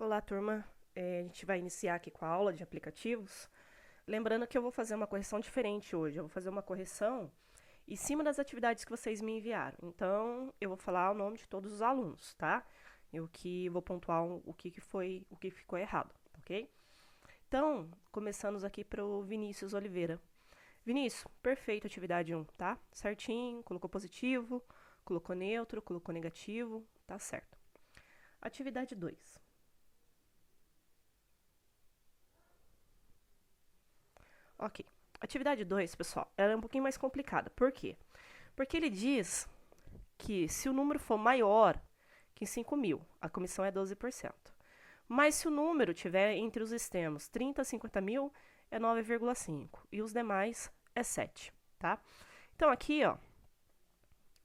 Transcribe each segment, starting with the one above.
Olá, turma. A gente vai iniciar aqui com a aula de aplicativos. Lembrando que eu vou fazer uma correção diferente hoje. Eu vou fazer uma correção em cima das atividades que vocês me enviaram. Então, eu vou falar o nome de todos os alunos, tá? Eu que vou pontuar o que foi, o que ficou errado, ok? Então, começamos aqui para o Vinícius Oliveira. Vinícius, perfeito, atividade 1, tá? Certinho, colocou positivo, colocou neutro, colocou negativo, tá certo. Atividade 2. Ok. Atividade 2, pessoal, ela é um pouquinho mais complicada. Por quê? Porque ele diz que se o número for maior que 5.000, a comissão é 12%. Mas se o número tiver entre os extremos 30 a 50 mil, é 9,5. E os demais é 7, tá? Então aqui, ó,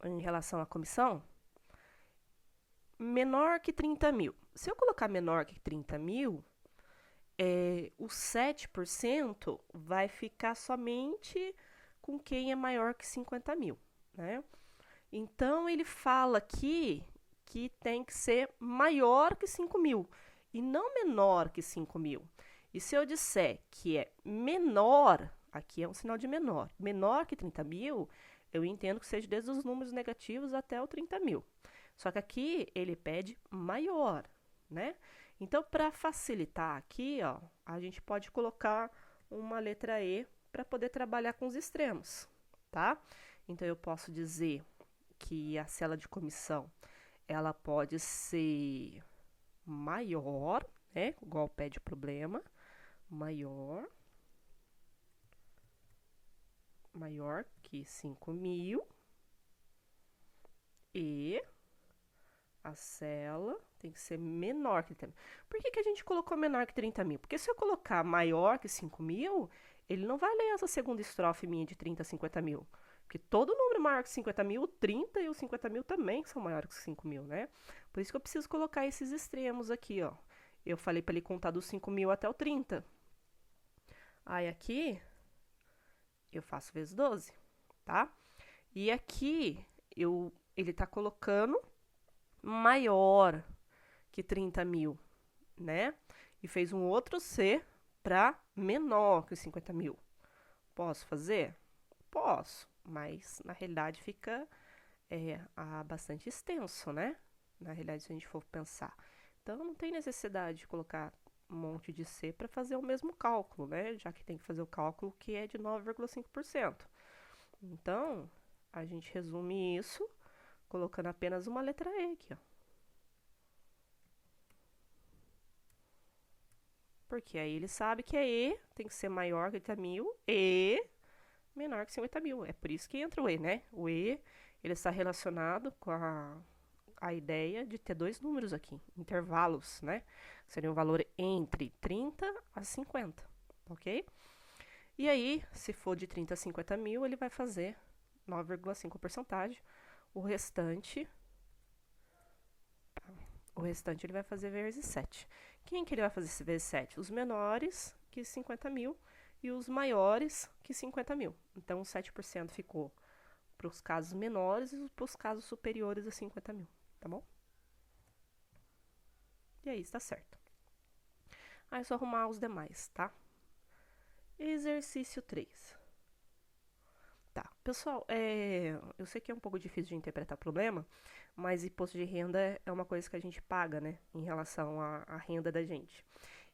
em relação à comissão, menor que 30 mil. Se eu colocar menor que 30 mil, o 7% vai ficar somente com quem é maior que 50 mil, né? Então, ele fala aqui que tem que ser maior que 5 mil e não menor que 5 mil. E se eu disser que é menor, aqui é um sinal de menor, menor que 30 mil, eu entendo que seja desde os números negativos até o 30 mil. Só que aqui ele pede maior, né? Então, para facilitar aqui, ó, a gente pode colocar uma letra E para poder trabalhar com os extremos, tá? Então, eu posso dizer que a célula de comissão ela pode ser maior, né? Igual pede problema, maior que 5 mil e a célula tem que ser menor que 30 mil. Por que a gente colocou menor que 30 mil? Porque se eu colocar maior que 5 mil, ele não vai ler essa segunda estrofe minha de 30 a 50 mil. Porque todo número maior que 50 mil, o 30 e os 50 mil também são maiores que 5 mil, né? Por isso que eu preciso colocar esses extremos aqui, ó. Eu falei para ele contar dos 5 mil até o 30. Aí aqui, eu faço vezes 12, tá? E aqui, ele tá colocando maior que 30 mil, né? E fez um outro C para menor que 50 mil. Posso fazer? Posso, mas na realidade fica bastante extenso, né? Na realidade, se a gente for pensar. Então, não tem necessidade de colocar um monte de C para fazer o mesmo cálculo, né? Já que tem que fazer o cálculo que é de 9,5%. Então, a gente resume isso colocando apenas uma letra E aqui, ó. Porque aí ele sabe que é E, tem que ser maior que 30 mil e menor que 50 mil. É por isso que entra o E, né? O E, ele está relacionado com a ideia de ter dois números aqui, intervalos, né? Seria um valor entre 30 a 50, ok? E aí, se for de 30 a 50 mil, ele vai fazer 9,5 porcentagem. O restante ele vai fazer vezes 7. Quem que ele vai fazer esse vezes 7? Os menores que 50 mil e os maiores que 50 mil. Então, 7% ficou para os casos menores e para os casos superiores a 50 mil, tá bom? E aí, está certo. Aí é só arrumar os demais, tá? Exercício 3. Tá, pessoal, eu sei que é um pouco difícil de interpretar o problema, mas imposto de renda é uma coisa que a gente paga, né, em relação à renda da gente.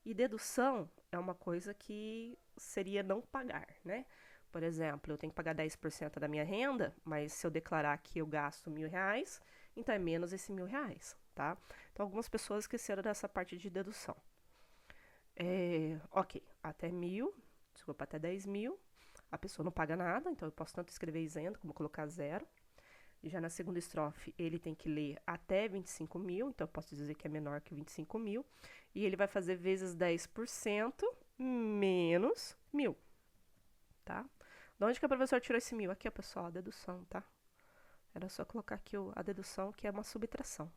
E dedução é uma coisa que seria não pagar, né? Por exemplo, eu tenho que pagar 10% da minha renda, mas se eu declarar que eu gasto R$ 1.000, então é menos esse R$ 1.000, tá? Então, algumas pessoas esqueceram dessa parte de dedução. Ok, até 1.000, desculpa, até 10 mil, a pessoa não paga nada, então eu posso tanto escrever isento como colocar zero. E já na segunda estrofe, ele tem que ler até 25 mil, então eu posso dizer que é menor que 25 mil. E ele vai fazer vezes 10% menos 1.000, tá? De onde que a professora tirou esse 1.000? Aqui, ó, pessoal, a dedução, tá? Era só colocar aqui a dedução, que é uma subtração.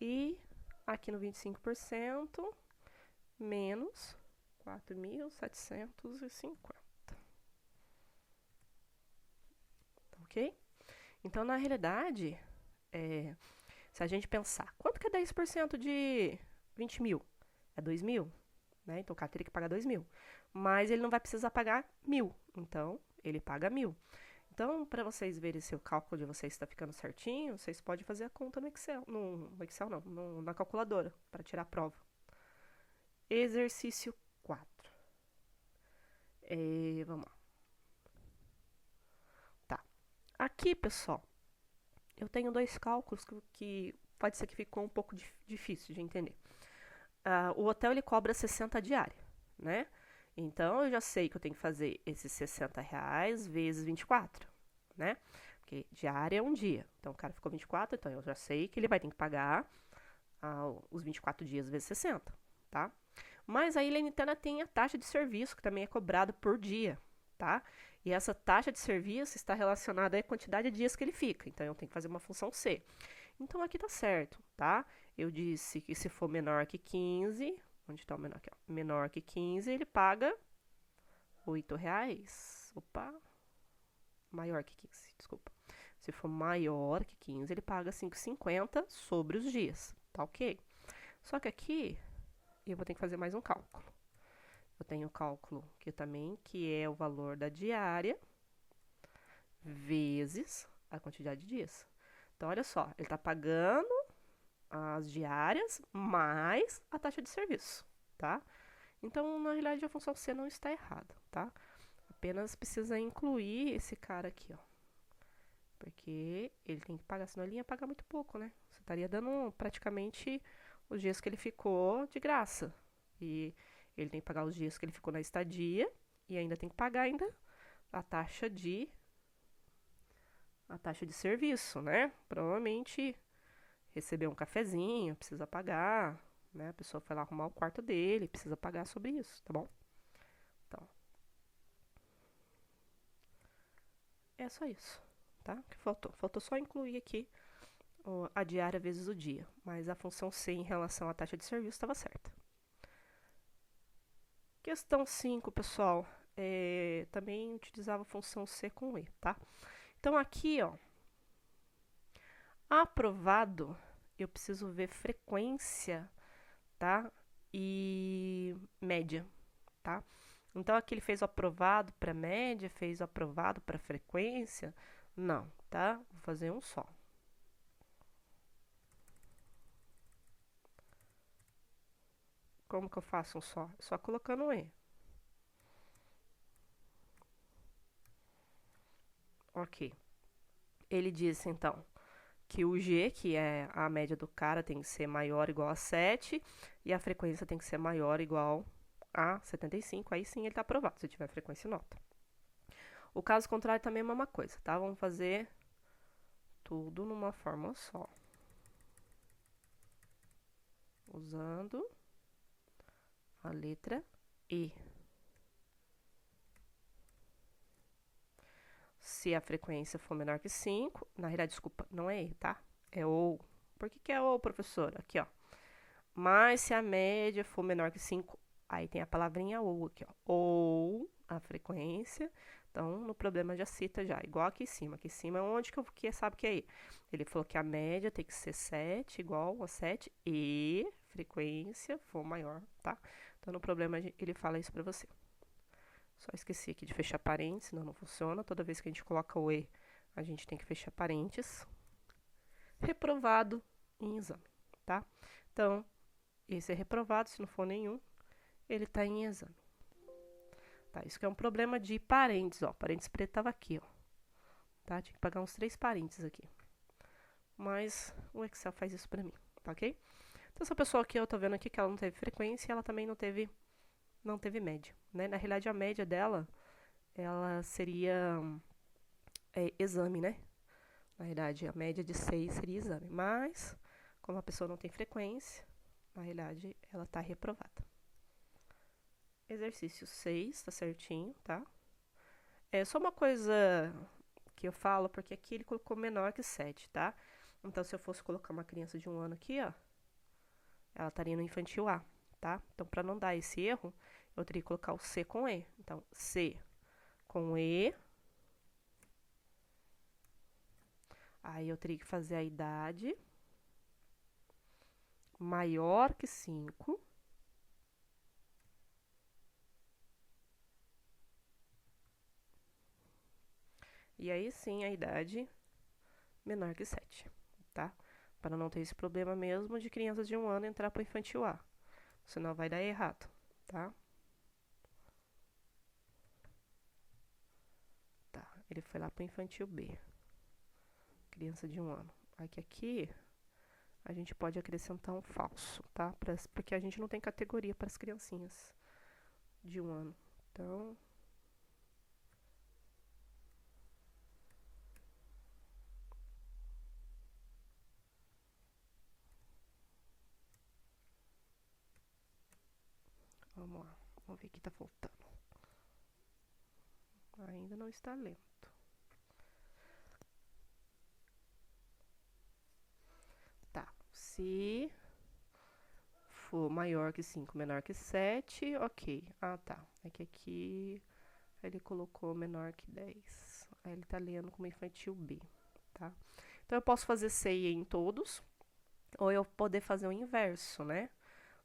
E aqui no 25%, menos 4.750. Ok? Então, na realidade, se a gente pensar, quanto que é 10% de 20 mil. É 2 mil, né? Então o cara teria que pagar 2 mil. Mas ele não vai precisar pagar 1.000. Então, ele paga 1.000. Então, para vocês verem se o cálculo de vocês está ficando certinho, vocês podem fazer a conta no Excel. No Excel não, na calculadora, para tirar a prova. Exercício 4. Vamos lá. Tá. Aqui, pessoal, eu tenho dois cálculos que pode ser que ficou um pouco difícil de entender. O hotel ele cobra 60 diária, né? Então eu já sei que eu tenho que fazer esses R$ 60 vezes 24, né? Porque diária é um dia. Então o cara ficou 24, então eu já sei que ele vai ter que pagar os 24 dias vezes 60, tá? Mas a Ilha Nitana tem a taxa de serviço, que também é cobrada por dia, tá? E essa taxa de serviço está relacionada à quantidade de dias que ele fica. Então eu tenho que fazer uma função C. Então aqui tá certo, tá? Eu disse que se for menor que 15, onde está o menor aqui, ó? Menor que 15, ele paga R$ 8. Opa, maior que 15, desculpa. Se for maior que 15, ele paga 5,50 sobre os dias, tá ok? Só que aqui eu vou ter que fazer mais um cálculo. Eu tenho o cálculo que é o valor da diária vezes a quantidade de dias. Então, olha só, ele está pagando as diárias mais a taxa de serviço, tá? Então, na realidade, a função C não está errada, tá? Apenas precisa incluir esse cara aqui, ó. Porque ele tem que pagar, senão ele ia pagar muito pouco, né? Você estaria dando praticamente os dias que ele ficou de graça. E ele tem que pagar os dias que ele ficou na estadia e ainda tem que pagar ainda a taxa de serviço, né? Provavelmente recebeu um cafezinho, precisa pagar, né? A pessoa foi lá arrumar o quarto dele, precisa pagar sobre isso, tá bom? Então, é só isso, tá? Que faltou? Faltou só incluir aqui a diária vezes o dia, mas a função C em relação à taxa de serviço estava certa. Questão 5, pessoal, também utilizava a função C com E, tá? Então aqui, ó, aprovado, eu preciso ver frequência, tá? E média, tá? Então aqui ele fez o aprovado para média, fez o aprovado para frequência. Não, tá? Vou fazer um só. Como que eu faço um só? Só colocando um E. Ok. Ele disse então que o G, que é a média do cara, tem que ser maior ou igual a 7 e a frequência tem que ser maior ou igual a 75. Aí sim ele está aprovado, se tiver frequência e nota. O caso contrário também é a mesma coisa, tá? Vamos fazer tudo numa forma só. Usando a letra E. Se a frequência for menor que 5, na realidade, desculpa, não é E, tá? É OU. Por que é OU, professor? Aqui, ó. Mas se a média for menor que 5, aí tem a palavrinha OU aqui, ó. Ou a frequência. Então, no problema já cita já, igual aqui em cima. Aqui em cima é onde que sabe que é E. Ele falou que a média tem que ser 7, igual a 7, e frequência for maior, tá? Então, no problema ele fala isso pra você. Só esqueci aqui de fechar parênteses, senão não funciona. Toda vez que a gente coloca o E, a gente tem que fechar parênteses. Reprovado em exame, tá? Então, esse é reprovado, se não for nenhum, ele está em exame. Tá, isso que é um problema de parênteses, ó. Parênteses preto estava aqui, ó. Tá? Tinha que pagar uns 3 parênteses aqui. Mas o Excel faz isso pra mim, tá ok? Então, essa pessoa aqui, eu tô vendo aqui que ela não teve frequência e ela também não teve média, né? Na realidade, a média dela, ela seria exame, né? Na realidade, a média de 6 seria exame. Mas, como a pessoa não tem frequência, na realidade, ela tá reprovada. Exercício 6, tá certinho, tá? É só uma coisa que eu falo, porque aqui ele colocou menor que 7, tá? Então, se eu fosse colocar uma criança de 1 ano aqui, ó, ela estaria no infantil A, tá? Então, para não dar esse erro, eu teria que colocar o C com E. Então, C com E. Aí, eu teria que fazer a idade maior que 5. E aí sim a idade menor que 7, tá? Para não ter esse problema mesmo de crianças de 1 ano entrar para o infantil A. Senão vai dar errado, tá? Tá, ele foi lá para o infantil B. Criança de 1 ano. Aqui a gente pode acrescentar um falso, tá? Porque a gente não tem categoria para as criancinhas de 1 ano. Então, vamos lá. Vamos ver o que tá faltando. Ainda não está lento. Tá. Se for maior que 5, menor que 7, ok. Ah, tá. É que aqui ele colocou menor que 10. Aí ele tá lendo como infantil B, tá? Então eu posso fazer ceia em todos, ou eu poder fazer o inverso, né?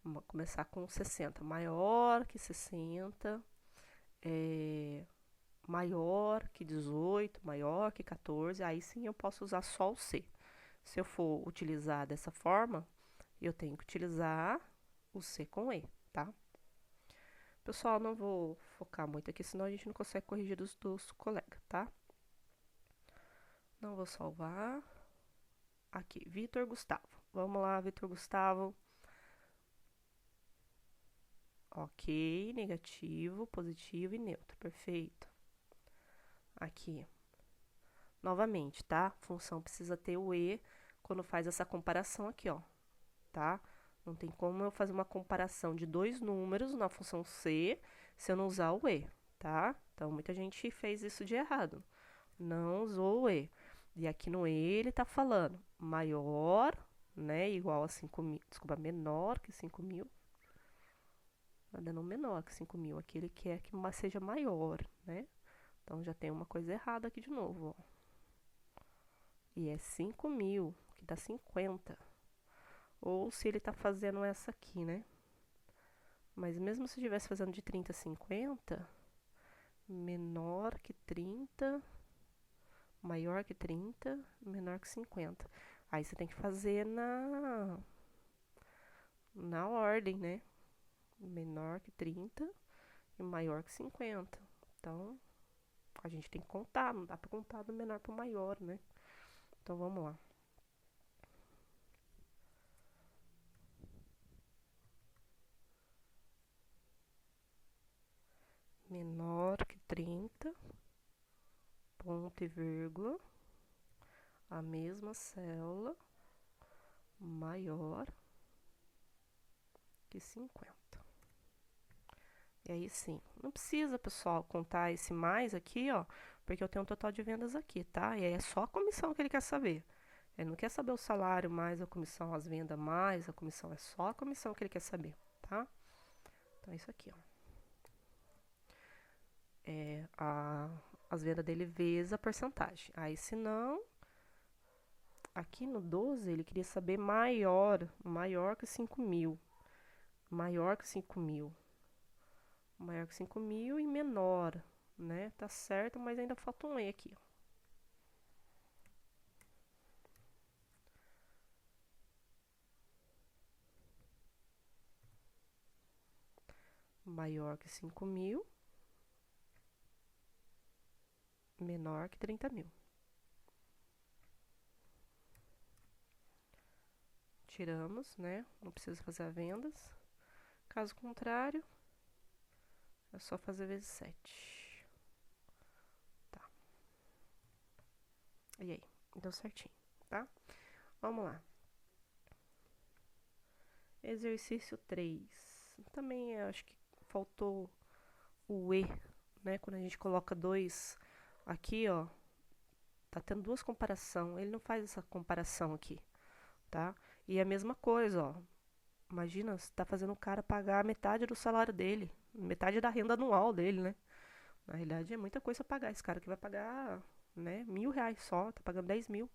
Vamos começar com 60. Maior que 60, maior que 18, maior que 14. Aí sim eu posso usar só o C. Se eu for utilizar dessa forma, eu tenho que utilizar o C com E, tá? Pessoal, não vou focar muito aqui, senão a gente não consegue corrigir dos colegas, tá? Não vou salvar. Aqui, Vitor Gustavo. Vamos lá, Vitor Gustavo. Ok, negativo, positivo e neutro. Perfeito. Aqui. Novamente, tá? Função precisa ter o E quando faz essa comparação aqui, ó. Tá? Não tem como eu fazer uma comparação de dois números na função C se eu não usar o E, tá? Então, muita gente fez isso de errado. Não usou o E. E aqui no E ele tá falando maior, né? Igual a 5.000. Desculpa, menor que 5.000. Nada não menor que 5.000. Aqui ele quer que seja maior, né? Então já tem uma coisa errada aqui de novo, ó. E é 5.000, que dá 50. Ou se ele tá fazendo essa aqui, né? Mas mesmo se estivesse fazendo de 30 a 50, menor que 30, maior que 30, menor que 50. Aí você tem que fazer na ordem, né? Menor que 30 e maior que 50. Então, a gente tem que contar, não dá pra contar do menor pro maior, né? Então, vamos lá. Menor que 30, ponto e vírgula, a mesma célula, maior que 50. E aí sim, não precisa, pessoal, contar esse mais aqui, ó, porque eu tenho um total de vendas aqui, tá? E aí é só a comissão que ele quer saber. Ele não quer saber o salário mais a comissão, as vendas mais a comissão, é só a comissão que ele quer saber, tá? Então é isso aqui, ó. As vendas dele vezes a porcentagem. Aí se não, aqui no 12 ele queria saber maior que 5.000. Maior que 5.000. Maior que 5.000 e menor, né? Tá certo, mas ainda falta um E aqui, ó. Maior que 5.000, menor que 30.000. Tiramos, né? Não precisa fazer as vendas. Caso contrário, é só fazer vezes 7. Tá. E aí? Deu certinho, tá? Vamos lá. Exercício 3. Também acho que faltou o E, né? Quando a gente coloca dois aqui, ó, tá tendo duas comparações. Ele não faz essa comparação aqui, tá? E é a mesma coisa, ó. Imagina, você tá fazendo o cara pagar metade do salário dele, metade da renda anual dele, né? Na realidade é muita coisa a pagar. Esse cara que vai pagar, né, R$ 1.000 só, tá pagando 10.000.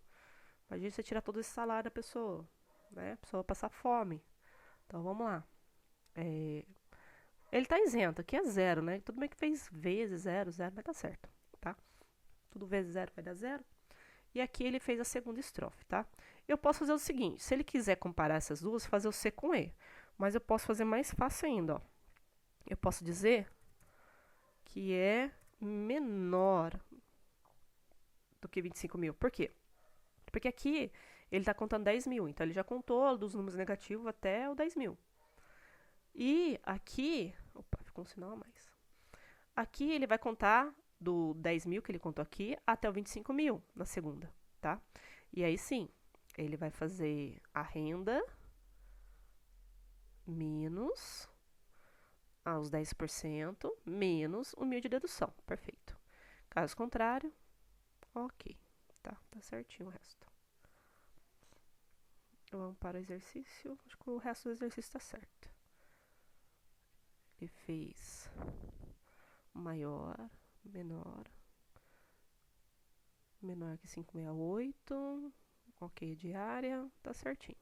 Imagina você tirar todo esse salário da pessoa, né? A pessoa vai passar fome. Então, vamos lá. Ele tá isento, aqui é zero, né? Tudo bem que fez vezes zero, zero, vai dar certo, tá? Tudo vezes zero vai dar zero. E aqui ele fez a segunda estrofe, tá? Eu posso fazer o seguinte, se ele quiser comparar essas duas, fazer o C com E. Mas eu posso fazer mais fácil ainda, ó. Eu posso dizer que é menor do que 25 mil. Por quê? Porque aqui ele está contando 10 mil, então ele já contou dos números negativos até o 10 mil. E aqui, opa, ficou um sinal a mais. Aqui ele vai contar do 10 mil que ele contou aqui até o 25 mil na segunda, tá? E aí sim, ele vai fazer a renda menos os 10% menos o 1.000 de dedução. Perfeito. Caso contrário, ok. Tá certinho o resto. Vamos para o exercício. Acho que o resto do exercício está certo. Ele fez maior, menor que 568. Ok, diária, tá certinho.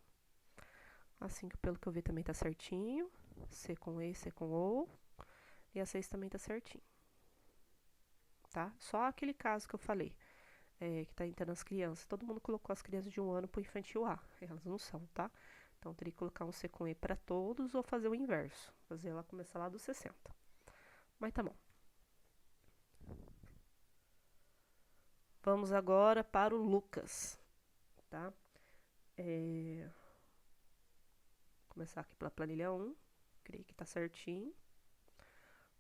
Assim que pelo que eu vi também tá certinho. C com E, C com O. E a 6 também tá certinho. Tá? Só aquele caso que eu falei, que tá entrando as crianças. Todo mundo colocou as crianças de 1 ano pro infantil A. Elas não são, tá? Então, teria que colocar um C com E para todos ou fazer o inverso. Fazer ela começar lá dos 60. Mas tá bom. Vamos agora para o Lucas, tá? Começar aqui pela planilha 1. Creio que tá certinho.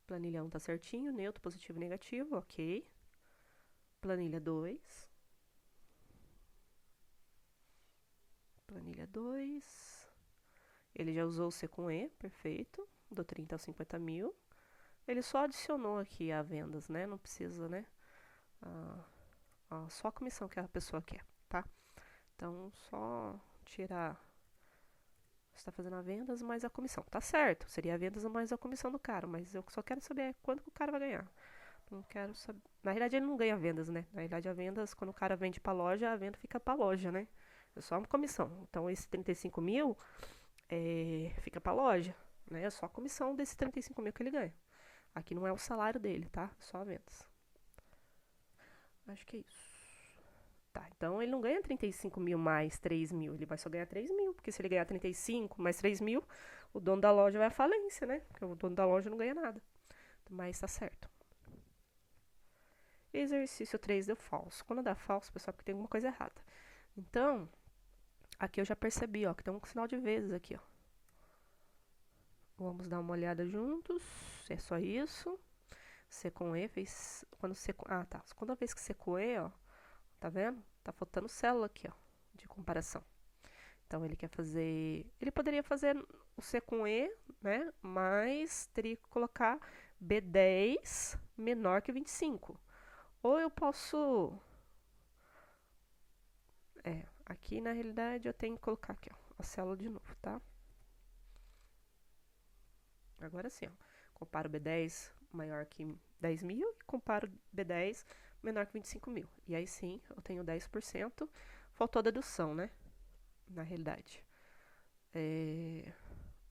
Planilha 1 tá certinho. Neutro, positivo e negativo, ok. Planilha 2. Planilha 2. Ele já usou o C com E, perfeito. Do 30 aos 50 mil. Ele só adicionou aqui a vendas, né? Não precisa, né? Só a comissão que a pessoa quer, tá? Então, só tirar. Você está fazendo a vendas mais a comissão. Tá certo, seria a vendas mais a comissão do cara, mas eu só quero saber quanto que o cara vai ganhar. Não quero saber. Na realidade, ele não ganha vendas, né? Na realidade, a vendas, quando o cara vende pra loja, a venda fica pra loja, né? É só uma comissão. Então, esse 35 mil fica pra loja, né? É só a comissão desses 35 mil que ele ganha. Aqui não é o salário dele, tá? Só a vendas. Acho que é isso. Tá, então ele não ganha 35 mil mais 3 mil, ele vai só ganhar 3 mil, porque se ele ganhar 35 mais 3 mil, o dono da loja vai à falência, né? Porque o dono da loja não ganha nada. Mas tá certo. Exercício 3 deu falso. Quando dá falso, pessoal, porque tem alguma coisa errada. Então, aqui eu já percebi, ó, que tem um sinal de vezes aqui, ó. Vamos dar uma olhada juntos. É só isso. C com E fez. Quando C com... Ah, tá. Quando vez que C com E, ó. Tá vendo? Tá faltando célula aqui, ó. De comparação. Então, ele quer fazer... Ele poderia fazer o C com E, né? Mas teria que colocar B10 menor que 25. Ou eu posso... aqui na realidade eu tenho que colocar aqui, ó. A célula de novo, tá? Agora sim, ó. Comparo B10 maior que 10 mil e comparo B10 menor que 25 mil. E aí sim, eu tenho 10%. Faltou a dedução, né? Na realidade.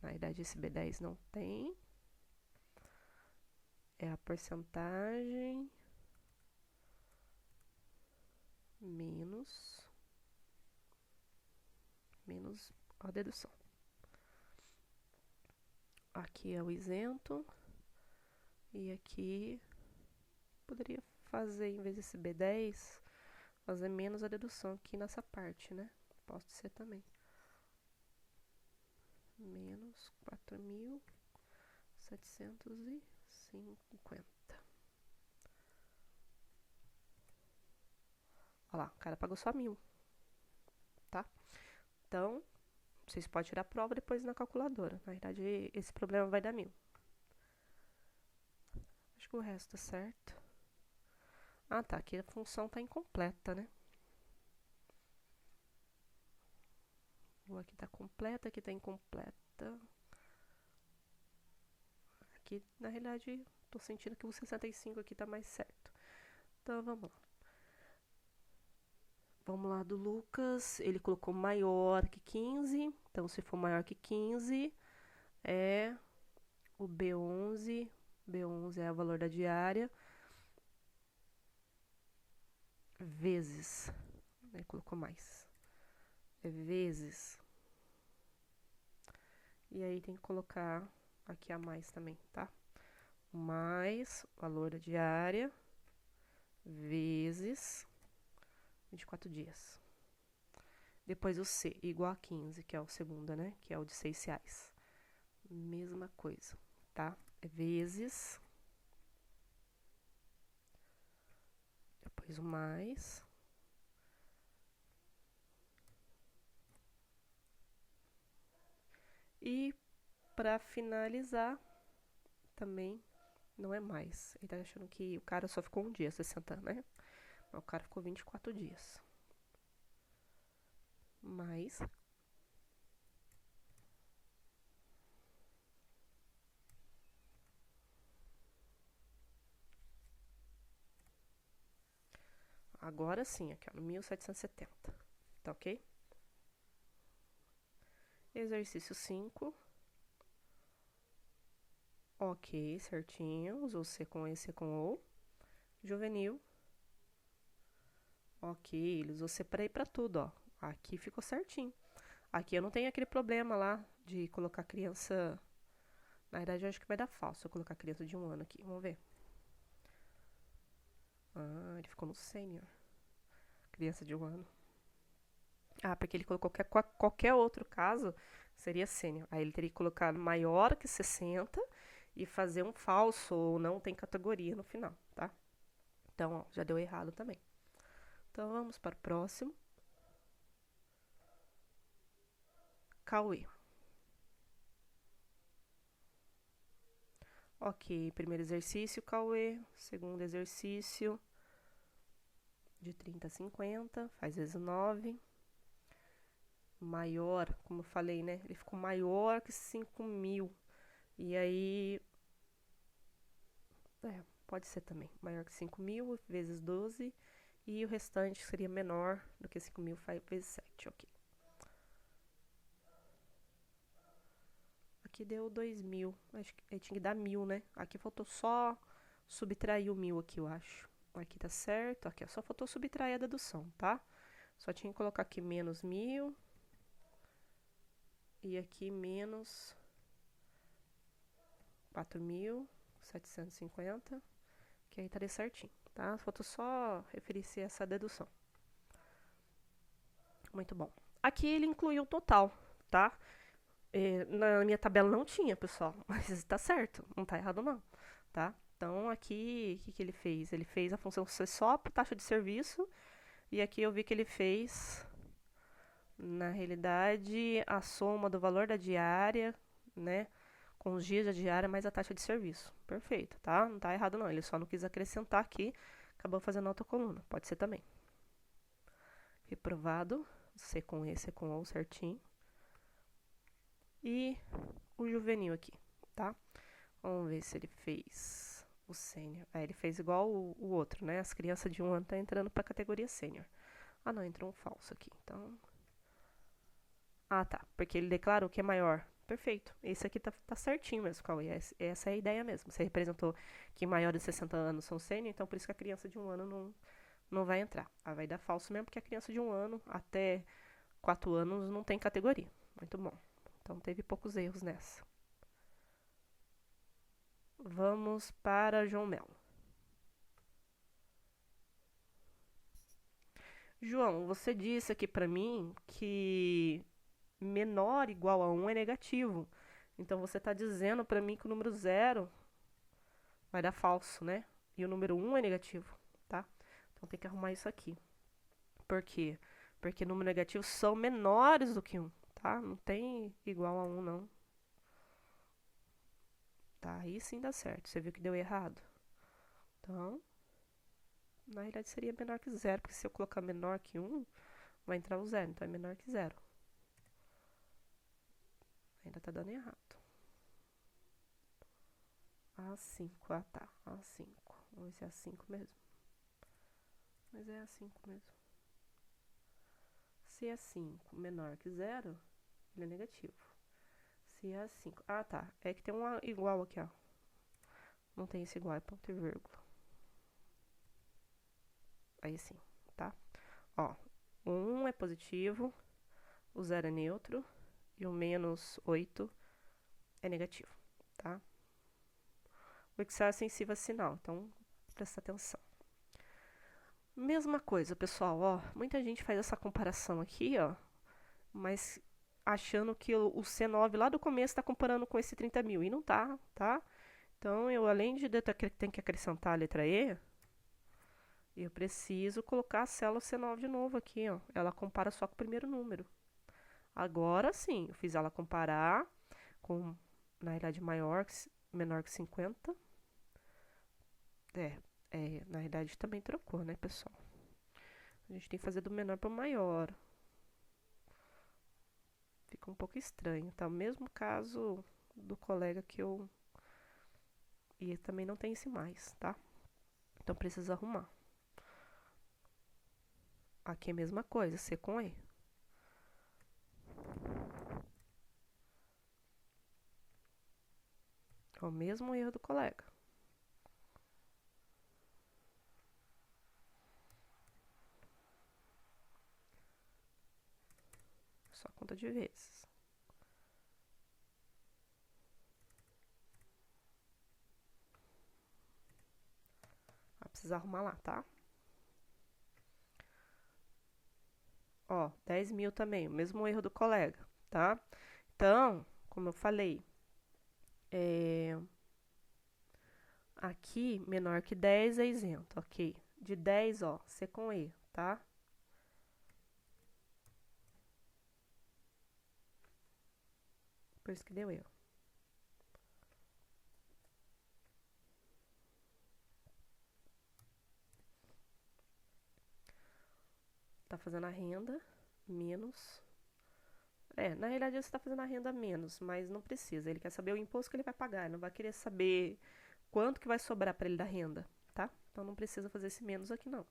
Na realidade, esse B10 não tem. É a porcentagem menos a dedução. Aqui é o isento. E aqui poderia fazer, em vez desse B10, fazer menos a dedução aqui nessa parte, né? Pode ser também. Menos 4.750. Olha lá, o cara pagou só 1.000. Tá? Então, vocês podem tirar a prova depois na calculadora. Na verdade, esse problema vai dar 1.000. Acho que o resto tá certo. Ah, tá. Aqui a função tá incompleta, né? Aqui tá completa, aqui tá incompleta. Aqui, na realidade, tô sentindo que o 65 aqui tá mais certo. Então, vamos lá. Vamos lá do Lucas. Ele colocou maior que 15. Então, se for maior que 15, é o B11. B11 é o valor da diária. Vezes. Aí colocou mais. É vezes. E aí tem que colocar aqui a mais também, tá? Mais valor da diária vezes 24 dias. Depois o C, igual a 15, que é o segundo, né? Que é o de R$ 6. Mesma coisa, tá? É vezes. Depois o mais. E para finalizar, também não é mais. Ele tá achando que o cara só ficou um dia, 60, né? Mas o cara ficou 24 dias. Mais. Agora sim, aqui ó, no 1770. Tá ok? Exercício 5. Ok, certinho. Usou C com E, C com O. Juvenil. Ok, ele usou C para ir para tudo, ó. Aqui ficou certinho. Aqui eu não tenho aquele problema lá de colocar criança. Na verdade, eu acho que vai dar falso eu colocar criança de 1 ano aqui. Vamos ver. Ah, ele ficou no sênior. Criança de 1 ano. Ah, porque ele colocou qualquer outro caso, seria sênior. Aí ele teria que colocar maior que 60 e fazer um falso ou não tem categoria no final, tá? Então, ó, já deu errado também. Então, vamos para o próximo. Cauê. Ok, primeiro exercício, Cauê. Segundo exercício, de 30 a 50, faz vezes 9. Maior, como eu falei, né? Ele ficou maior que 5.000. E aí. Pode ser também. Maior que 5.000 vezes 12. E o restante seria menor do que 5.000 vezes 7. Ok. Aqui deu 2.000. Acho que aí tinha que dar 1.000, né? Aqui faltou só subtrair o 1.000 aqui, eu acho. Aqui tá certo. Aqui, ó, só faltou subtrair a dedução, tá? Só tinha que colocar aqui menos 1.000. E aqui menos 4.750. Que aí estaria certinho, tá? Faltou só referir-se a essa dedução. Muito bom. Aqui ele incluiu o total, tá? Na minha tabela não tinha, pessoal, mas tá certo, não tá errado não, tá? Então aqui, o que ele fez? Ele fez a função ser só por taxa de serviço, e aqui eu vi que ele fez, na realidade, a soma do valor da diária, né, com os dias da diária mais a taxa de serviço. Perfeito, tá? Não tá errado não, ele só não quis acrescentar aqui, acabou fazendo outra coluna, pode ser também. Reprovado, C com E, C com O certinho. E o juvenil aqui, tá? Vamos ver se ele fez o sênior. Ele fez igual o outro, né? As crianças de 1 ano tá entrando pra categoria sênior. Ah, não, entrou um falso aqui, então... Ah, tá, porque ele declarou que é maior. Perfeito, esse aqui tá certinho mesmo, Cauê. Essa é a ideia mesmo. Você representou que maiores de 60 anos são sênior, então por isso que a criança de 1 ano não vai entrar. Vai dar falso mesmo, porque a criança de 1 ano até 4 anos não tem categoria. Muito bom. Então teve poucos erros nessa. Vamos para João Melo. João, você disse aqui para mim que menor igual a 1 é negativo. Então você está dizendo para mim que o número 0 vai dar falso, né? E o número 1 é negativo, tá? Então tem que arrumar isso aqui. Por quê? Porque números negativos são menores do que 1, tá? Não tem igual a 1, não. Tá, aí sim dá certo. Você viu que deu errado. Então, na realidade seria menor que 0, porque se eu colocar menor que 1, vai entrar o 0, então é menor que 0. Ainda tá dando errado. A5, ah tá, A5. Vamos ver se é A5 mesmo. Mas é A5 mesmo. Se é 5 menor que 0, ele é negativo. Se é 5. Ah, tá. É que tem um igual aqui, ó. Não tem esse igual, é ponto e vírgula. Aí sim, tá? Ó, o 1 é positivo, o 0 é neutro e o menos 8 é negativo, tá? O Excel é sensível a sinal, então presta atenção. Mesma coisa, pessoal, ó. Muita gente faz essa comparação aqui, ó, mas achando que o C9 lá do começo está comparando com esse 30.000 e não tá, tá? Então, eu além de ter que acrescentar a letra E, eu preciso colocar a célula C9 de novo aqui, ó. Ela compara só com o primeiro número. Agora sim, eu fiz ela comparar com, na realidade, menor que 50. Na realidade também trocou, né, pessoal? A gente tem que fazer do menor para o maior. Fica um pouco estranho, tá? O mesmo caso do colega que eu... E também não tem esse mais, tá? Então precisa arrumar. Aqui é a mesma coisa, C com E. É o mesmo erro do colega. Só conta de vezes. Vai precisar arrumar lá, tá? Ó, 10.000 também, o mesmo erro do colega, tá? Então, como eu falei, aqui menor que 10 é isento, ok? De 10, ó, C com E, tá? Por isso que deu erro. Tá fazendo a renda menos. Na realidade você tá fazendo a renda menos, mas não precisa. Ele quer saber o imposto que ele vai pagar, ele não vai querer saber quanto que vai sobrar para ele da renda, tá? Então não precisa fazer esse menos aqui não.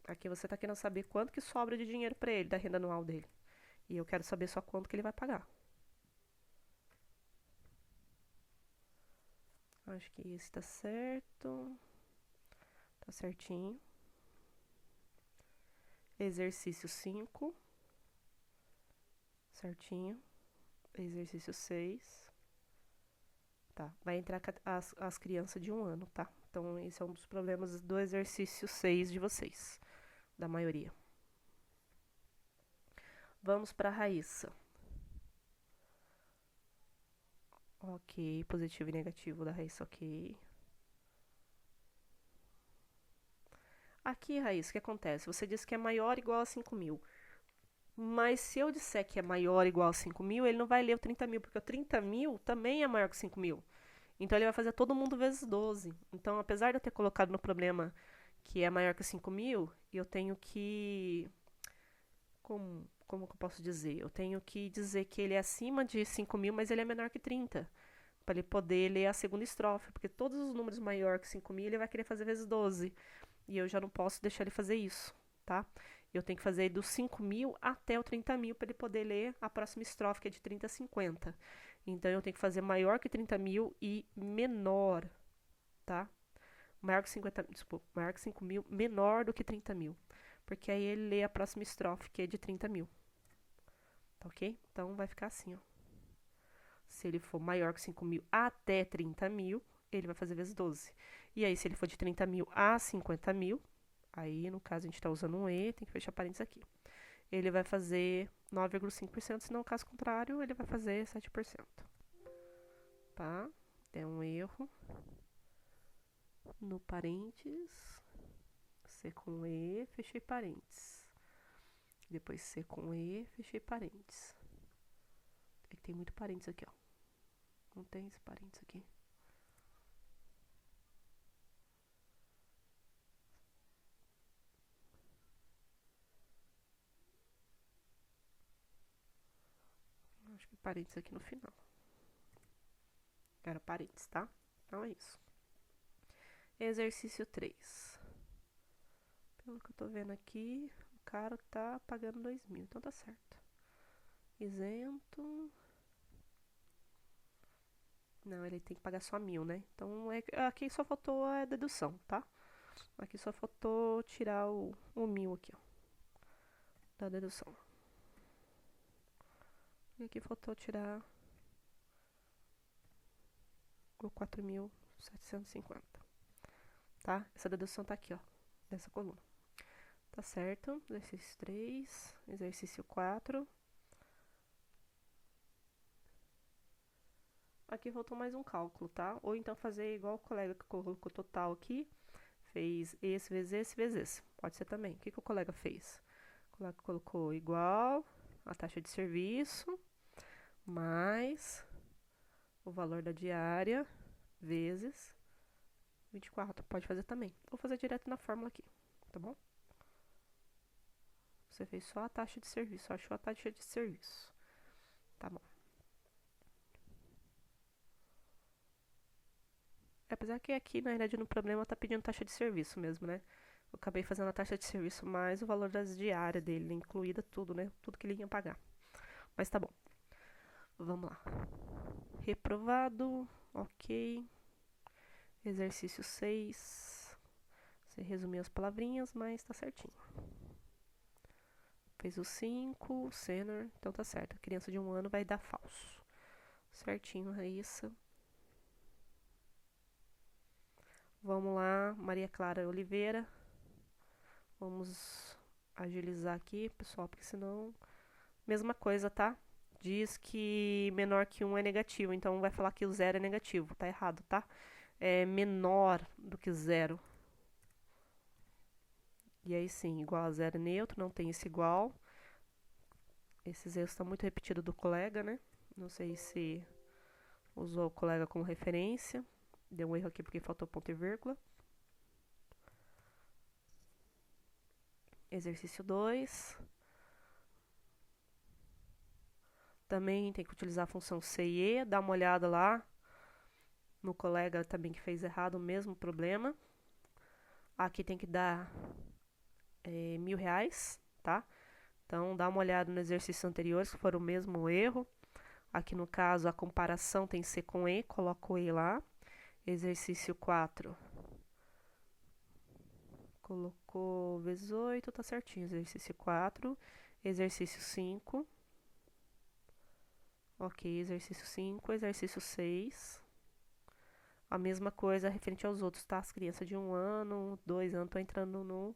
Aqui você tá querendo saber quanto que sobra de dinheiro para ele da renda anual dele. E eu quero saber só quanto que ele vai pagar. Acho que esse tá certo. Tá certinho. Exercício 5. Certinho. Exercício 6. Tá, vai entrar as crianças de 1 ano, tá? Então, esse é um dos problemas do exercício 6 de vocês, da maioria. Vamos para a Raíssa. Ok, positivo e negativo da Raíssa, ok. Aqui, Raíssa, o que acontece? Você disse que é maior ou igual a 5.000. Mas se eu disser que é maior ou igual a 5.000, ele não vai ler o 30.000, porque o 30.000 também é maior que 5.000. Então, ele vai fazer todo mundo vezes 12. Então, apesar de eu ter colocado no problema que é maior que 5.000, eu tenho que... Como que eu posso dizer? Eu tenho que dizer que ele é acima de 5.000, mas ele é menor que 30. Para ele poder ler a segunda estrofe. Porque todos os números maior que 5.000, ele vai querer fazer vezes 12. E eu já não posso deixar ele fazer isso, tá? Eu tenho que fazer do 5.000 até o 30.000 para ele poder ler a próxima estrofe, que é de 30 a 50. Então, eu tenho que fazer maior que 30.000 e menor, tá? Maior que 50, desculpa, maior que 5.000, menor do que 30.000. Porque aí ele lê a próxima estrofe, que é de 30.000. Tá ok? Então, vai ficar assim, ó. Se ele for maior que 5.000 até 30.000, ele vai fazer vezes 12. E aí, se ele for de 30.000 a 50.000, aí, no caso, a gente está usando um E, tem que fechar parênteses aqui. Ele vai fazer 9,5%, senão, caso contrário, ele vai fazer 7%. Tá? Tem um erro no parênteses. C com E, fechei parênteses. Depois C com E, fechei parênteses. É que tem muito parênteses aqui, ó. Não tem esse parênteses aqui. Acho que parênteses aqui no final. Era parênteses, tá? Então é isso. Exercício 3. Pelo que eu tô vendo aqui, o cara tá pagando 2.000, então tá certo. Isento. Não, ele tem que pagar só 1.000, né? Então, aqui só faltou a dedução, tá? Aqui só faltou tirar o 1.000 aqui, ó, da dedução. E aqui faltou tirar o 4.750, tá? Essa dedução tá aqui, ó, nessa coluna. Tá certo? Exercício 3, exercício 4. Aqui faltou mais um cálculo, tá? Ou então fazer igual o colega que colocou total aqui, fez esse vezes esse vezes esse. Pode ser também. O que o colega fez? O colega colocou igual a taxa de serviço mais o valor da diária vezes 24. Pode fazer também. Vou fazer direto na fórmula aqui, tá bom? Você fez só a taxa de serviço, achou a taxa de serviço. Tá bom. Apesar que aqui, na verdade, no problema tá pedindo taxa de serviço mesmo, né? Eu acabei fazendo a taxa de serviço mais o valor das diárias dele, né? Incluída tudo, né? Tudo que ele ia pagar. Mas tá bom. Vamos lá. Reprovado. Ok. Exercício 6. Você resumiu as palavrinhas, mas tá certinho. Fez o 5, o sênior, então tá certo. A criança de 1 ano vai dar falso. Certinho, Raíssa. Vamos lá, Maria Clara Oliveira. Vamos agilizar aqui, pessoal, porque senão... Mesma coisa, tá? Diz que menor que 1 é negativo, então vai falar que o 0 é negativo. Tá errado, tá? É menor do que 0. E aí sim, igual a 0 é neutro, não tem esse igual. Esses erros estão muito repetidos do colega, né? Não sei se usou o colega como referência. Deu um erro aqui porque faltou ponto e vírgula. Exercício 2. Também tem que utilizar a função C e E. Dá uma olhada lá no colega também que fez errado o mesmo problema. Aqui tem que dar R$ 1.000, tá? Então, dá uma olhada no exercício anterior, se for o mesmo erro. Aqui no caso, a comparação tem que ser com E, coloca o E lá. Exercício 4. Colocou vezes 8, tá certinho. Exercício 4. Exercício 5. Ok, exercício 5. Exercício 6. A mesma coisa referente aos outros, tá? As crianças de 1 ano, 2 anos, estão entrando no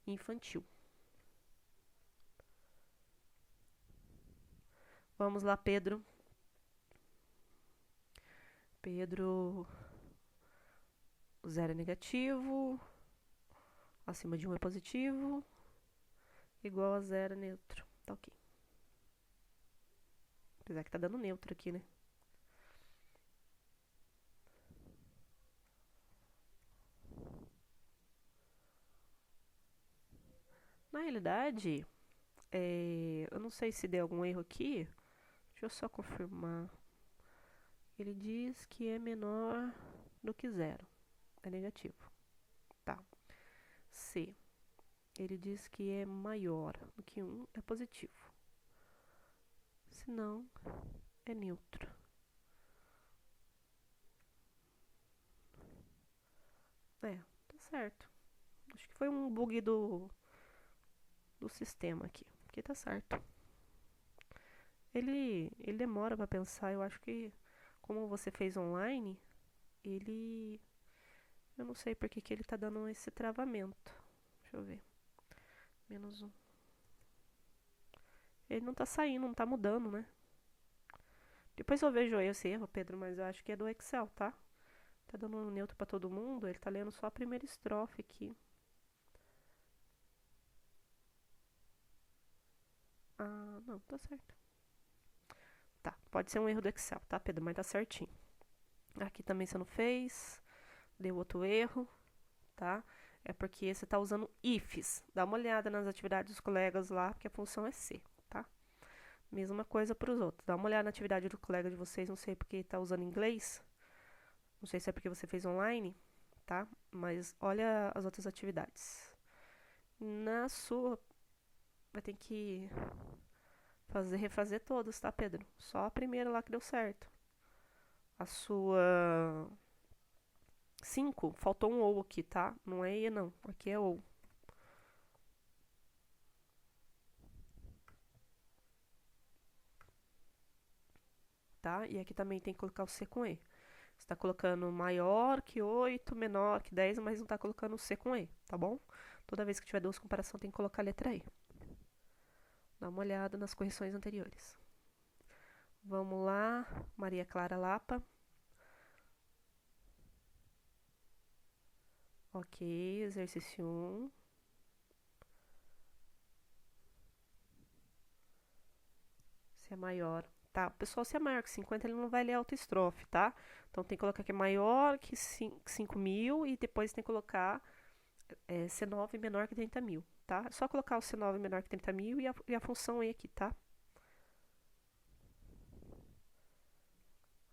infantil. Vamos lá, Pedro. Pedro, 0 é negativo, acima de 1 é positivo, igual a 0 é neutro. Tá ok. Apesar que tá dando neutro aqui, né? Na realidade, eu não sei se deu algum erro aqui. Deixa eu só confirmar. Ele diz que é menor do que 0. É negativo. Tá. C. Ele diz que é maior do que 1. É positivo. Se não, é neutro. Tá certo. Acho que foi um bug do sistema aqui. Porque tá certo. Ele demora pra pensar. Eu acho que, como você fez online, ele... Eu não sei por que ele tá dando esse travamento. Deixa eu ver. -1. Ele não tá saindo, não tá mudando, né? Depois eu vejo esse erro, Pedro, mas eu acho que é do Excel, tá? Tá dando um neutro pra todo mundo. Ele tá lendo só a primeira estrofe aqui. Ah, não, tá certo. Tá, pode ser um erro do Excel, tá, Pedro? Mas tá certinho. Aqui também você não fez. Deu outro erro, tá? É porque você tá usando ifs. Dá uma olhada nas atividades dos colegas lá, porque a função é C, tá? Mesma coisa para os outros. Dá uma olhada na atividade do colega de vocês. Não sei porque tá usando inglês. Não sei se é porque você fez online, tá? Mas olha as outras atividades. Na sua, vai ter que refazer todos, tá, Pedro? Só a primeira lá que deu certo. A sua 5, faltou um ou aqui, tá? Não é e não, aqui é ou. Tá? E aqui também tem que colocar o C com E. Você está colocando maior que 8, menor que 10, mas não está colocando o C com E, tá bom? Toda vez que tiver duas comparações, tem que colocar a letra E. Dá uma olhada nas correções anteriores. Vamos lá, Maria Clara Lapa. Ok, exercício 1. Se é maior. Tá, pessoal, se é maior que 50, ele não vai ler a autoestrofe, tá? Então tem que colocar que é maior que 5.000 e depois tem que colocar C9 menor que 30.000, tá? É só colocar o C9 menor que 30.000 e a função E aqui, tá?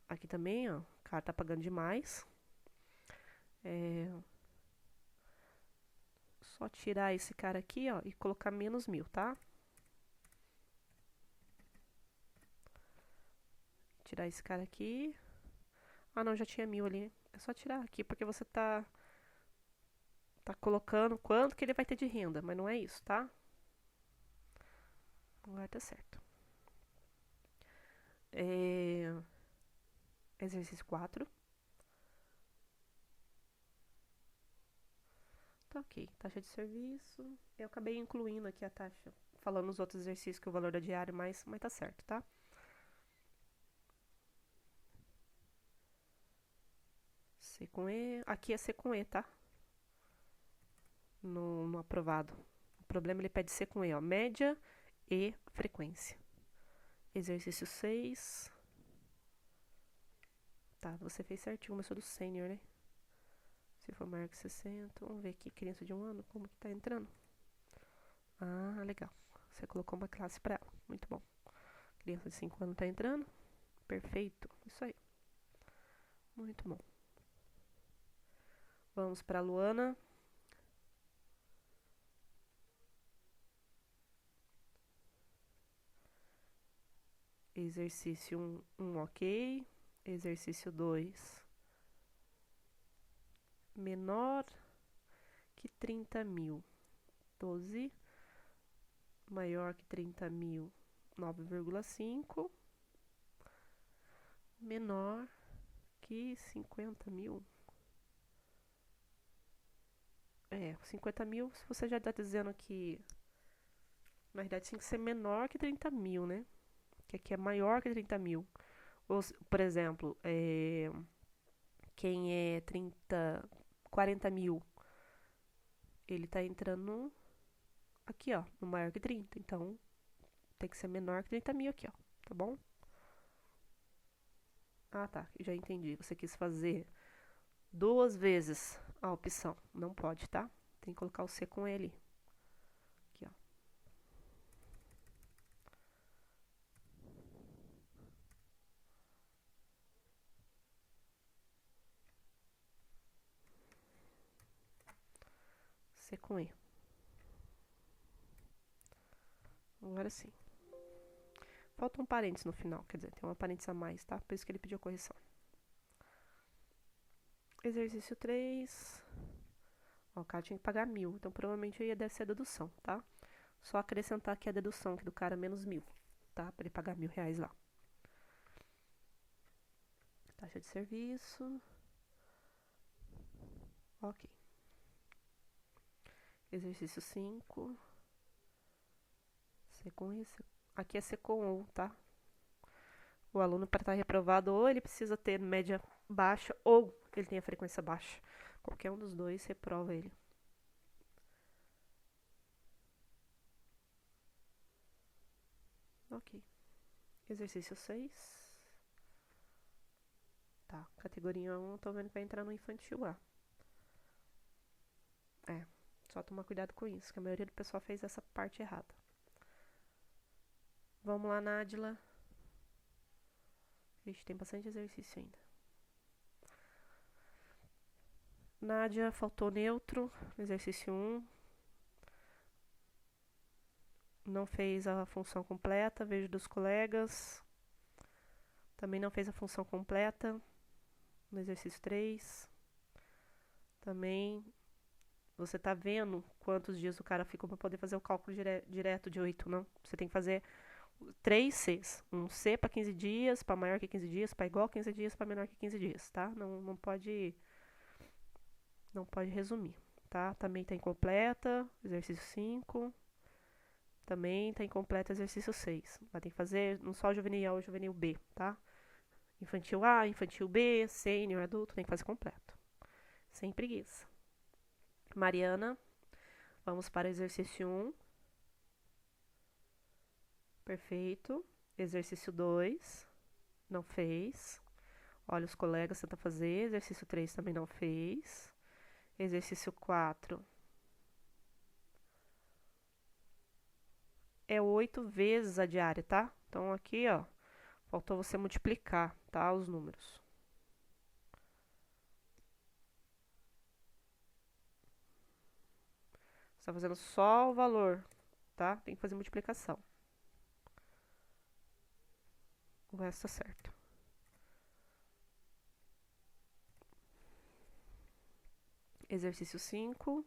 Aqui também, ó, o cara tá pagando demais. Só tirar esse cara aqui, ó, e colocar menos 1.000, tá? Tirar esse cara aqui. Ah, não, já tinha 1.000 ali. É só tirar aqui, porque você tá colocando quanto que ele vai ter de renda, mas não é isso, tá? Agora tá certo. Exercício 4. Tá ok. Taxa de serviço. Eu acabei incluindo aqui a taxa, falando nos outros exercícios que o valor da diária, mas tá certo, tá? C com E. Aqui é C com E, tá? No aprovado. O problema ele pede C com E, ó. Média e frequência. Exercício 6. Tá, você fez certinho, começou do sênior, né? Se for maior que 60, vamos ver aqui, criança de 1 ano, como que tá entrando. Ah, legal. Você colocou uma classe para ela, muito bom. Criança de 5 anos tá entrando, perfeito, isso aí. Muito bom. Vamos para a Luana. Exercício 1, ok. Exercício 2, menor que 30.000. 12, maior que 30.000, 9,5. Menor que 50.000. 50.000, se você já está dizendo que, na verdade, tem que ser menor que 30.000, né? Que aqui é maior que 30.000. Ou, por exemplo, quem é 40.000, ele tá entrando aqui, ó, no maior que 30. Então, tem que ser menor que 30.000 aqui, ó. Tá bom? Ah, tá. Já entendi. Você quis fazer 2 vezes a opção. Não pode, tá? Tem que colocar o C com ele. Aqui, ó. C com E. Agora sim. Falta um parênteses no final, quer dizer, tem uma parênteses a mais, tá? Por isso que ele pediu a correção. Exercício 3. Ó, o cara tinha que pagar 1.000, então provavelmente aí deve ser a dedução, tá? Só acrescentar aqui a dedução, que do cara menos 1.000, tá? Pra ele pagar R$ 1.000 lá. Taxa de serviço. Ok. Exercício 5. C com isso. Aqui é C com U, tá? O aluno, para estar reprovado, ou ele precisa ter média baixa, ou ele tem a frequência baixa. Qualquer um dos dois reprova ele. Ok. Exercício 6. Tá, categoria 1, tô vendo que vai entrar no infantil A. Só tomar cuidado com isso, que a maioria do pessoal fez essa parte errada. Vamos lá, Nádila. Vixe, tem bastante exercício ainda. Nádia, faltou neutro, exercício 1. Não fez a função completa, vejo dos colegas. Também não fez a função completa no exercício 3. Também você tá vendo quantos dias o cara ficou para poder fazer o cálculo direto de 8, não? Você tem que fazer 3 Cs. Um C para 15 dias, para maior que 15 dias, para igual a 15 dias, para menor que 15 dias, tá? Não pode resumir, tá? Também tá incompleta, exercício 5. Também tá incompleta, exercício 6. Vai ter que fazer não só juvenil A ou juvenil B, tá? Infantil A, infantil B, sênior, adulto, tem que fazer completo. Sem preguiça. Mariana, vamos para o exercício 1. Perfeito. Exercício 2, não fez. Olha, os colegas tenta fazer. Exercício 3 também não fez. Exercício 4 é 8 vezes a diária, tá? Então aqui, ó, faltou você multiplicar, tá? Os números. Você tá fazendo só o valor, tá? Tem que fazer multiplicação. O resto tá certo. Exercício 5.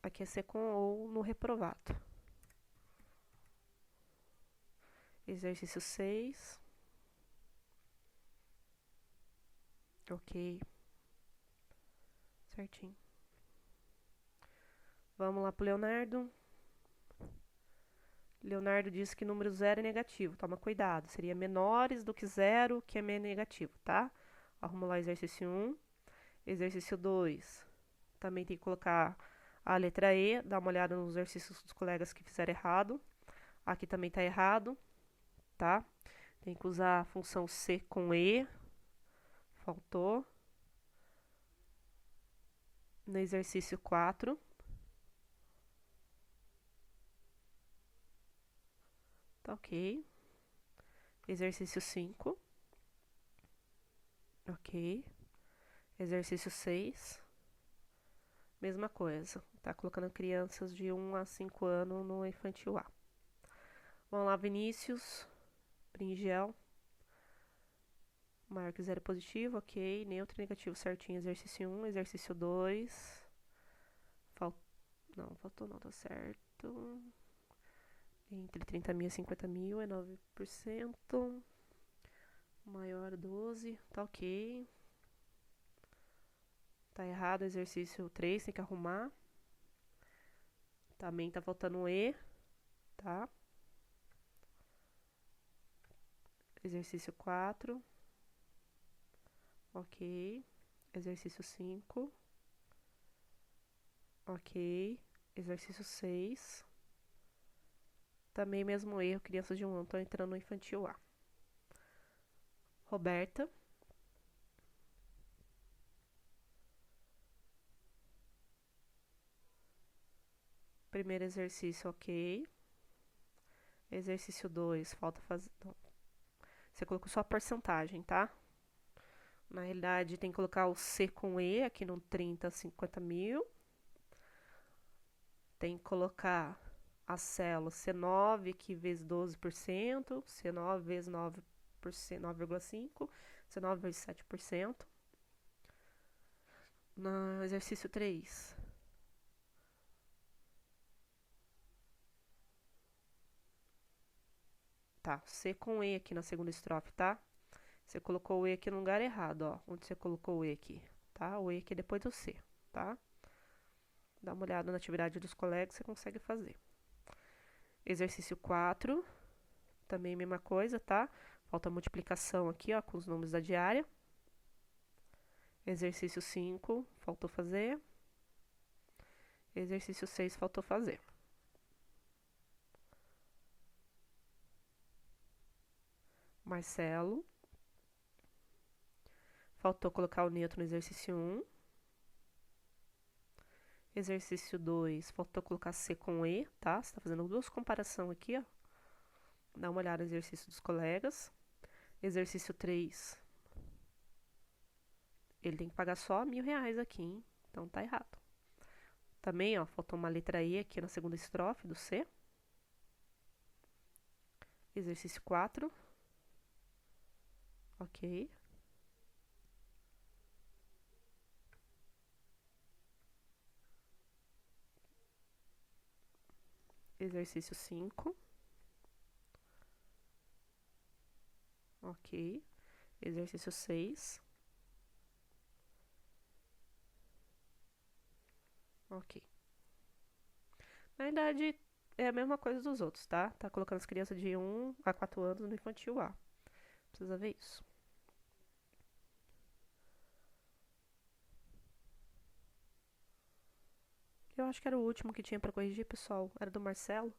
Aqui é ser com ou no reprovado. Exercício 6. Ok. Certinho. Vamos lá pro Leonardo. Leonardo disse que número 0 é negativo. Toma cuidado. Seria menores do que 0, que é negativo, tá? Arruma lá exercício 1. Exercício 2. Também tem que colocar a letra E. Dá uma olhada nos exercícios dos colegas que fizeram errado. Aqui também tá errado, tá? Tem que usar a função C com E. Faltou. No exercício 4. Tá ok. Exercício 5. Ok. Exercício 6. Mesma coisa. Tá colocando crianças de 1 a 5 anos no infantil A. Vamos lá, Vinícius. Bringel. Maior que 0 positivo, ok. Neutro e negativo certinho. Exercício 1. Exercício 2. Não, faltou não, tá certo. Entre 30 mil e 50 mil é 9%. Maior 12, tá ok. Tá errado, exercício 3, tem que arrumar. Também tá faltando um E, tá? Exercício 4. Ok. Exercício 5. Ok. Exercício 6. Também mesmo erro, crianças de 1 ano estão entrando no infantil A. Roberta. Primeiro exercício, ok. Exercício 2, falta fazer. Não. Você colocou só a porcentagem, tá? Na realidade, tem que colocar o C com E aqui no 30, 50 mil. Tem que colocar a célula C9 aqui vezes 12%, C9 vezes 9%, 9,5%, C9 vezes 7%. No exercício 3. Tá, C com E aqui na segunda estrofe, tá? Você colocou o E aqui no lugar errado, ó. Onde você colocou o E aqui, tá? O E aqui é depois do C, tá? Dá uma olhada na atividade dos colegas, você consegue fazer. Exercício 4, também mesma coisa, tá? Falta multiplicação aqui, ó, com os números da diária. Exercício 5, faltou fazer. Exercício 6, faltou fazer. Marcelo. Faltou colocar o neutro no exercício 1. Exercício 2, faltou colocar C com E, tá? Você tá fazendo duas comparações aqui, ó. Dá uma olhada no exercício dos colegas. Exercício 3. Ele tem que pagar só R$ 1.000 aqui, hein? Então tá errado. Também, ó, faltou uma letra E aqui na segunda estrofe do C. Exercício 4. Ok. Exercício 5. Ok. Exercício 6. Ok. Na verdade, é a mesma coisa dos outros, tá? Tá colocando as crianças de 1 a 4 anos no infantil A. Precisa ver isso. Eu acho que era o último que tinha pra corrigir, pessoal. Era do Marcelo.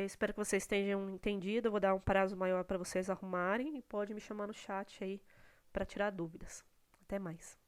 Espero que vocês tenham entendido. Eu vou dar um prazo maior pra vocês arrumarem e pode me chamar no chat aí pra tirar dúvidas. Até mais.